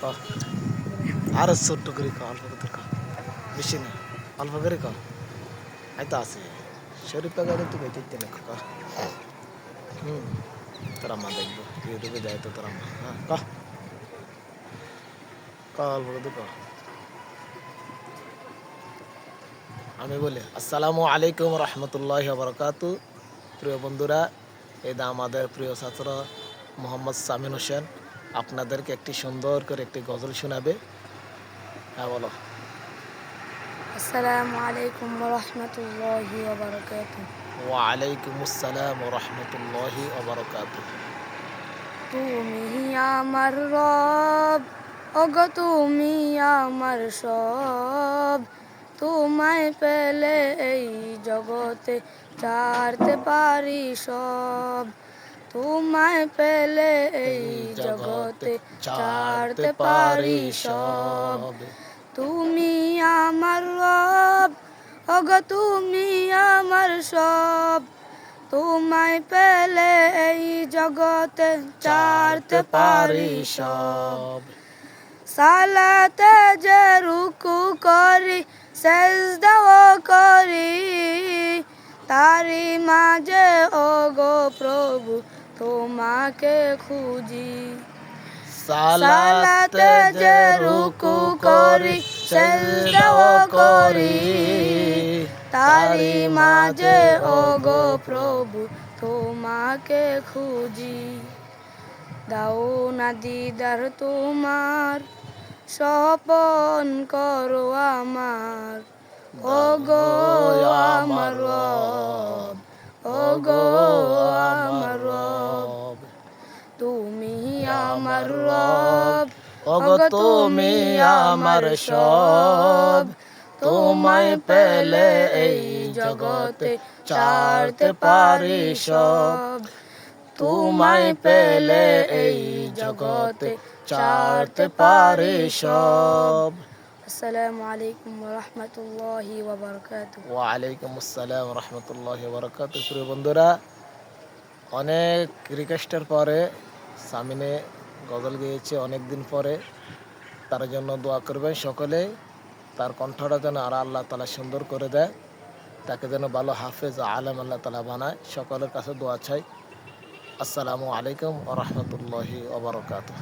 ক আর ছোট্ট করে ক, অল্প করে ক, বেশি না, অল্প করে ক। এই তো আছে শরীফ গাড়ি তুই বেঁচে না ক। তোর আম্মা দেখবো ইউটিউবে যায় তো তোর আম্মা। হ্যাঁ ক, ক অল্প করে ক। আমি বলি আসসালামু আলাইকুম রহমতুল্লাহ বরকাতু। প্রিয় বন্ধুরা, এটা আমাদের প্রিয় ছাত্র মোহাম্মদ সামিন হোসেন আপনাদেরকে একটি সুন্দর করে একটি গজল শোনাবে। হ্যাঁ বলো। আসসালামু আলাইকুম রহমতুল্লাহি ওয়া বারাকাতুহু। ওয়ালাইকুম আসসালাম রহমতুল্লাহি ওবরকাতু। তুমি আমার রব, ওগো তুমি আমার সব, তোমায় পেলে এই জগতে ছাড়তে পারি সব, তোমায় পেলে এই জগতে ছাড়তে পারি সব। তুমি আমার রব, ওগো তুমি আমার সব, তোমায় পেলে এই জগতে ছাড়তে পারি সব। সালাতে যে রুকু করি সেজদাও করি, তারি মাঝে ওগো প্রভু তোমাকে খুঁজি। সালাতে যে রুকু করি সেজদাও করি, তারি মাঝে ওগো প্রভু তোমাকে খুঁজি। দাও না দিদার তোমার, স্বপন করো আমার, ওগো আমার রব, ওগো আমার রব। তুমি আমার রব, ওগো তুমি আমার সব, তোমায় পেলে এই জগতে ছাড়তে পারি সব, তোমায় পেলে এই জগতে ছাড়তে পারি সব। আসসালামু আলাইকুম রহমতুল্লাহি ওয়া বারাকাতুহু। ওয়ালাইকুম আসসালাম রহমতুল্লাহি ওয়া বারাকাতুহু। প্রিয় বন্ধুরা, অনেক রিকোয়েস্টের পরে সামিনে গজল গেয়েছে অনেক দিন পরে। তার জন্য দোয়া করবেন সকলে, তার কণ্ঠটা যেন আর আল্লাহ তাআলা সুন্দর করে দেয়, তাকে যেন ভালো হাফেজ আলেম আল্লাহ তাআলা বানায়। সকলের কাছে দোয়া চাই। আসসালামু আলাইকুম ওয়া রাহমাতুল্লাহি ওয়া বারাকাতুহু।